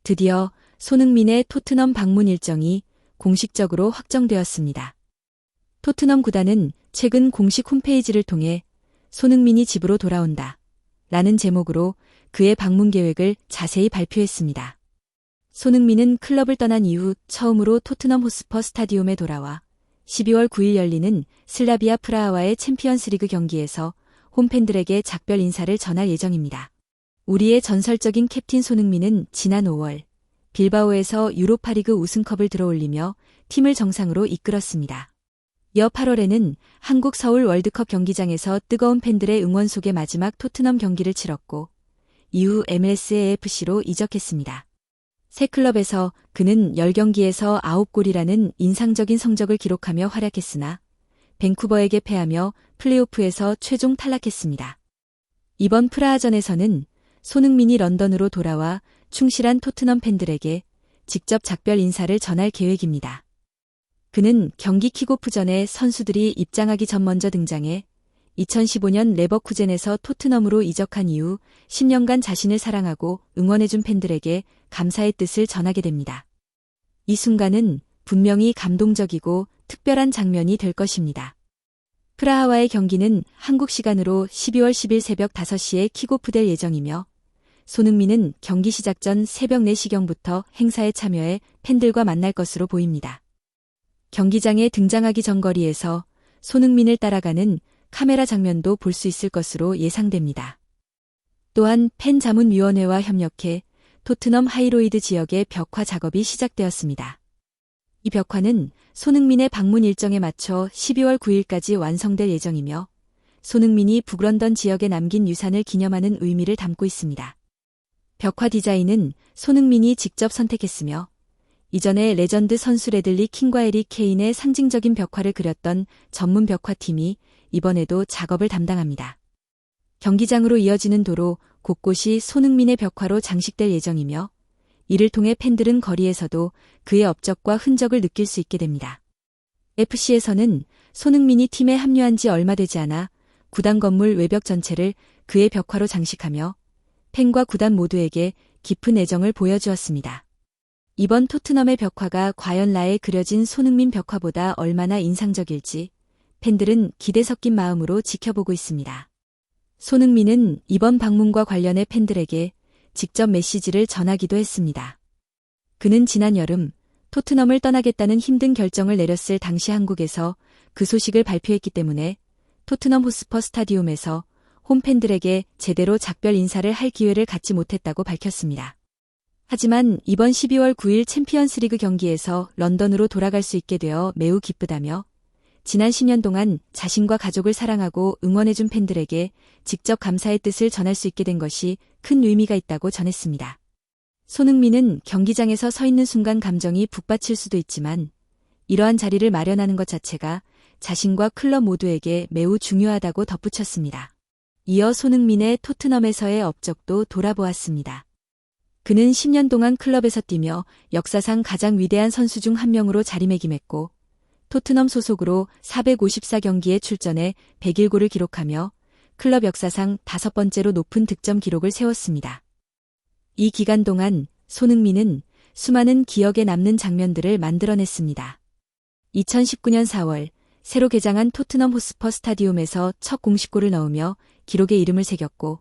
드디어 손흥민의 토트넘 방문 일정이 공식적으로 확정되었습니다. 토트넘 구단은 최근 공식 홈페이지를 통해 손흥민이 집으로 돌아온다 라는 제목으로 그의 방문 계획을 자세히 발표했습니다. 손흥민은 클럽을 떠난 이후 처음으로 토트넘 호스퍼 스타디움에 돌아와 12월 9일 열리는 슬라비아 프라하와의 챔피언스리그 경기에서 홈팬들에게 작별 인사를 전할 예정입니다. 우리의 전설적인 캡틴 손흥민은 지난 5월 빌바오에서 유로파리그 우승컵을 들어올리며 팀을 정상으로 이끌었습니다. 이어 8월에는 한국 서울 월드컵 경기장에서 뜨거운 팬들의 응원 속에 마지막 토트넘 경기를 치렀고 이후 MLSAFC로 이적했습니다. 새 클럽에서 그는 10경기에서 9골이라는 인상적인 성적을 기록하며 활약했으나 밴쿠버에게 패하며 플레이오프에서 최종 탈락했습니다. 이번 프라하전에서는 손흥민이 런던으로 돌아와 충실한 토트넘 팬들에게 직접 작별 인사를 전할 계획입니다. 그는 경기 킥오프 전에 선수들이 입장하기 전 먼저 등장해 2015년 레버쿠젠에서 토트넘으로 이적한 이후 10년간 자신을 사랑하고 응원해준 팬들에게 감사의 뜻을 전하게 됩니다. 이 순간은 분명히 감동적이고 특별한 장면이 될 것입니다. 프라하와의 경기는 한국 시간으로 12월 10일 새벽 5시에 킥오프될 예정이며 손흥민은 경기 시작 전 새벽 4시경부터 행사에 참여해 팬들과 만날 것으로 보입니다. 경기장에 등장하기 전 거리에서 손흥민을 따라가는 카메라 장면도 볼 수 있을 것으로 예상됩니다. 또한 팬자문위원회와 협력해 토트넘 하이로이드 지역의 벽화 작업이 시작되었습니다. 이 벽화는 손흥민의 방문 일정에 맞춰 12월 9일까지 완성될 예정이며 손흥민이 북런던 지역에 남긴 유산을 기념하는 의미를 담고 있습니다. 벽화 디자인은 손흥민이 직접 선택했으며 이전에 레전드 선수 레들리 킹과 에릭 케인의 상징적인 벽화를 그렸던 전문 벽화팀이 이번에도 작업을 담당합니다. 경기장으로 이어지는 도로 곳곳이 손흥민의 벽화로 장식될 예정이며 이를 통해 팬들은 거리에서도 그의 업적과 흔적을 느낄 수 있게 됩니다. FC에서는 손흥민이 팀에 합류한 지 얼마 되지 않아 구단 건물 외벽 전체를 그의 벽화로 장식하며 팬과 구단 모두에게 깊은 애정을 보여주었습니다. 이번 토트넘의 벽화가 과연 라에 그려진 손흥민 벽화보다 얼마나 인상적일지 팬들은 기대 섞인 마음으로 지켜보고 있습니다. 손흥민은 이번 방문과 관련해 팬들에게 직접 메시지를 전하기도 했습니다. 그는 지난 여름 토트넘을 떠나겠다는 힘든 결정을 내렸을 당시 한국에서 그 소식을 발표했기 때문에 토트넘 호스퍼 스타디움에서 홈팬들에게 제대로 작별 인사를 할 기회를 갖지 못했다고 밝혔습니다. 하지만 이번 12월 9일 챔피언스리그 경기에서 런던으로 돌아갈 수 있게 되어 매우 기쁘다며 지난 10년 동안 자신과 가족을 사랑하고 응원해준 팬들에게 직접 감사의 뜻을 전할 수 있게 된 것이 큰 의미가 있다고 전했습니다. 손흥민은 경기장에서 서 있는 순간 감정이 북받칠 수도 있지만 이러한 자리를 마련하는 것 자체가 자신과 클럽 모두에게 매우 중요하다고 덧붙였습니다. 이어 손흥민의 토트넘에서의 업적도 돌아보았습니다. 그는 10년 동안 클럽에서 뛰며 역사상 가장 위대한 선수 중 한 명으로 자리매김했고 토트넘 소속으로 454경기에 출전해 101골을 기록하며 클럽 역사상 5번째로 높은 득점 기록을 세웠습니다. 이 기간 동안 손흥민은 수많은 기억에 남는 장면들을 만들어냈습니다. 2019년 4월 새로 개장한 토트넘 호스퍼 스타디움에서 첫 공식골을 넣으며 기록에 이름을 새겼고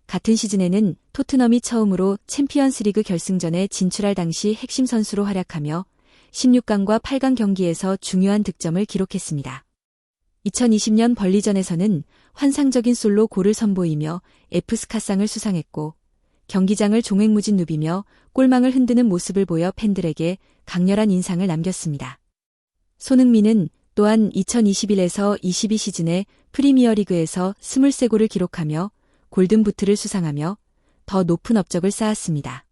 같은 시즌에는 토트넘이 처음으로 챔피언스리그 결승전에 진출할 당시 핵심 선수로 활약하며 16강과 8강 경기에서 중요한 득점을 기록했습니다. 2020년 벌리전에서는 환상적인 솔로 골을 선보이며 에프스카상을 수상했고 경기장을 종횡무진 누비며 골망을 흔드는 모습을 보여 팬들에게 강렬한 인상을 남겼습니다. 손흥민은 또한 2021에서 22 시즌에 프리미어리그에서 23골을 기록하며 골든부트를 수상하며 더 높은 업적을 쌓았습니다.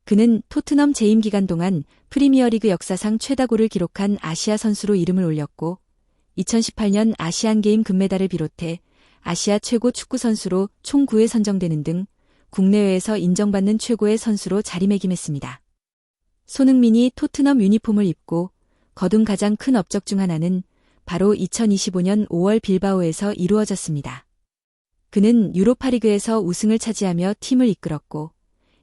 그는 토트넘 재임 기간 동안 프리미어리그 역사상 최다골을 기록한 아시아 선수로 이름을 올렸고 2018년 아시안게임 금메달을 비롯해 아시아 최고 축구 선수로 총 9회 선정되는 등 국내외에서 인정받는 최고의 선수로 자리매김했습니다. 손흥민이 토트넘 유니폼을 입고 거둔 가장 큰 업적 중 하나는 바로 2025년 5월 빌바오에서 이루어졌습니다. 그는 유로파리그에서 우승을 차지하며 팀을 이끌었고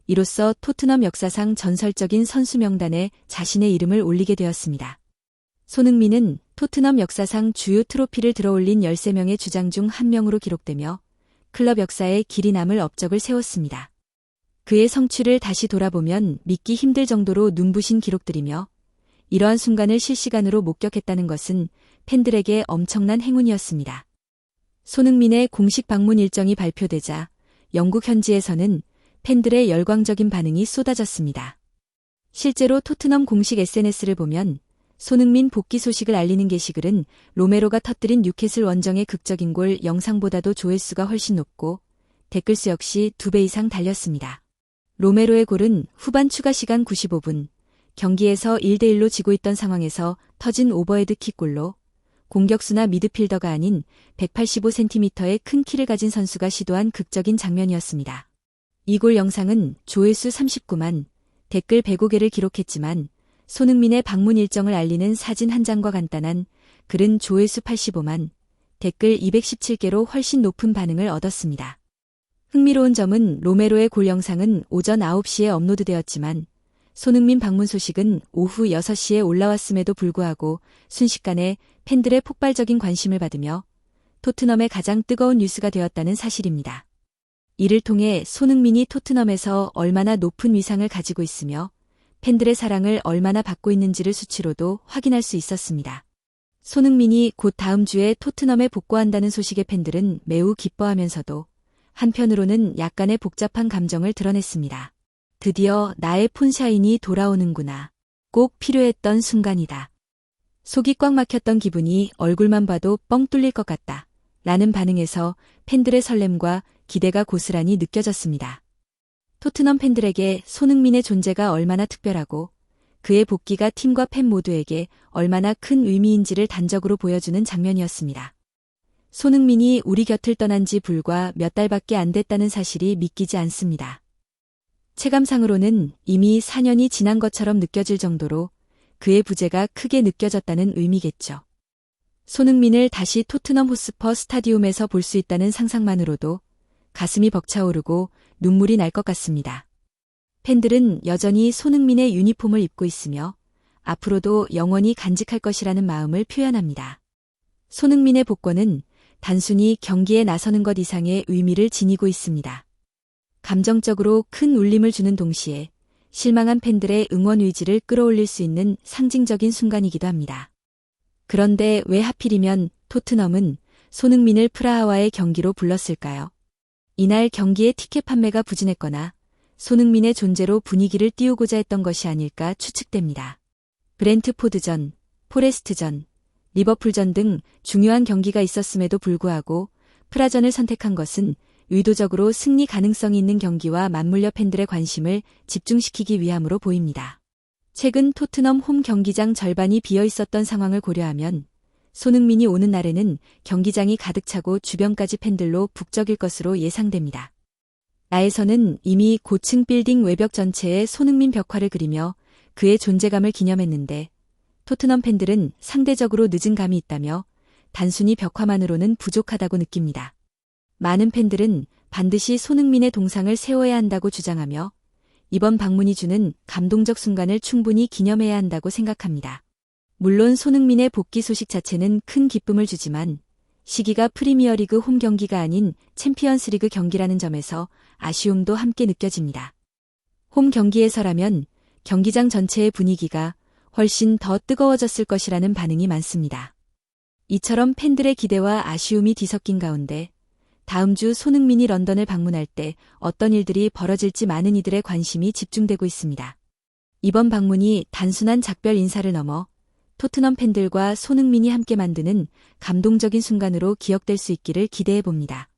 이로써 토트넘 역사상 전설적인 선수 명단에 자신의 이름을 올리게 되었습니다. 손흥민은 토트넘 역사상 주요 트로피를 들어올린 13명의 주장 중 한 명으로 기록되며 클럽 역사에 길이 남을 업적을 세웠습니다. 그의 성취를 다시 돌아보면 믿기 힘들 정도로 눈부신 기록들이며 이러한 순간을 실시간으로 목격했다는 것은 팬들에게 엄청난 행운이었습니다. 손흥민의 공식 방문 일정이 발표되자 영국 현지에서는 팬들의 열광적인 반응이 쏟아졌습니다. 실제로 토트넘 공식 SNS를 보면 손흥민 복귀 소식을 알리는 게시글은 로메로가 터뜨린 뉴캐슬 원정의 극적인 골 영상보다도 조회수가 훨씬 높고 댓글수 역시 2배 이상 달렸습니다. 로메로의 골은 후반 추가 시간 95분, 경기에서 1대1로 지고 있던 상황에서 터진 오버헤드 킥골로 공격수나 미드필더가 아닌 185cm의 큰 키를 가진 선수가 시도한 극적인 장면이었습니다. 이 골 영상은 조회수 39만, 댓글 105개를 기록했지만 손흥민의 방문 일정을 알리는 사진 한 장과 간단한 글은 조회수 85만, 댓글 217개로 훨씬 높은 반응을 얻었습니다. 흥미로운 점은 로메로의 골 영상은 오전 9시에 업로드되었지만 손흥민 방문 소식은 오후 6시에 올라왔음에도 불구하고 순식간에 팬들의 폭발적인 관심을 받으며 토트넘의 가장 뜨거운 뉴스가 되었다는 사실입니다. 이를 통해 손흥민이 토트넘에서 얼마나 높은 위상을 가지고 있으며 팬들의 사랑을 얼마나 받고 있는지를 수치로도 확인할 수 있었습니다. 손흥민이 곧 다음 주에 토트넘에 복귀한다는 소식에 팬들은 매우 기뻐하면서도 한편으로는 약간의 복잡한 감정을 드러냈습니다. 드디어 나의 폰샤인이 돌아오는구나. 꼭 필요했던 순간이다. 속이 꽉 막혔던 기분이 얼굴만 봐도 뻥 뚫릴 것 같다. 라는 반응에서 팬들의 설렘과 기대가 고스란히 느껴졌습니다. 토트넘 팬들에게 손흥민의 존재가 얼마나 특별하고 그의 복귀가 팀과 팬 모두에게 얼마나 큰 의미인지를 단적으로 보여주는 장면이었습니다. 손흥민이 우리 곁을 떠난 지 불과 몇 달밖에 안 됐다는 사실이 믿기지 않습니다. 체감상으로는 이미 4년이 지난 것처럼 느껴질 정도로 그의 부재가 크게 느껴졌다는 의미겠죠. 손흥민을 다시 토트넘 호스퍼 스타디움에서 볼 수 있다는 상상만으로도 가슴이 벅차오르고 눈물이 날 것 같습니다. 팬들은 여전히 손흥민의 유니폼을 입고 있으며 앞으로도 영원히 간직할 것이라는 마음을 표현합니다. 손흥민의 복권은 단순히 경기에 나서는 것 이상의 의미를 지니고 있습니다. 감정적으로 큰 울림을 주는 동시에 실망한 팬들의 응원 의지를 끌어올릴 수 있는 상징적인 순간이기도 합니다. 그런데 왜 하필이면 토트넘은 손흥민을 프라하와의 경기로 불렀을까요? 이날 경기의 티켓 판매가 부진했거나 손흥민의 존재로 분위기를 띄우고자 했던 것이 아닐까 추측됩니다. 브렌트포드전, 포레스트전, 리버풀전 등 중요한 경기가 있었음에도 불구하고 프라전을 선택한 것은 의도적으로 승리 가능성이 있는 경기와 맞물려 팬들의 관심을 집중시키기 위함으로 보입니다. 최근 토트넘 홈 경기장 절반이 비어 있었던 상황을 고려하면 손흥민이 오는 날에는 경기장이 가득 차고 주변까지 팬들로 북적일 것으로 예상됩니다. 나에서는 이미 고층 빌딩 외벽 전체에 손흥민 벽화를 그리며 그의 존재감을 기념했는데 토트넘 팬들은 상대적으로 늦은 감이 있다며 단순히 벽화만으로는 부족하다고 느낍니다. 많은 팬들은 반드시 손흥민의 동상을 세워야 한다고 주장하며 이번 방문이 주는 감동적 순간을 충분히 기념해야 한다고 생각합니다. 물론 손흥민의 복귀 소식 자체는 큰 기쁨을 주지만 시기가 프리미어리그 홈 경기가 아닌 챔피언스리그 경기라는 점에서 아쉬움도 함께 느껴집니다. 홈 경기에서라면 경기장 전체의 분위기가 훨씬 더 뜨거워졌을 것이라는 반응이 많습니다. 이처럼 팬들의 기대와 아쉬움이 뒤섞인 가운데 다음 주 손흥민이 런던을 방문할 때 어떤 일들이 벌어질지 많은 이들의 관심이 집중되고 있습니다. 이번 방문이 단순한 작별 인사를 넘어 토트넘 팬들과 손흥민이 함께 만드는 감동적인 순간으로 기억될 수 있기를 기대해 봅니다.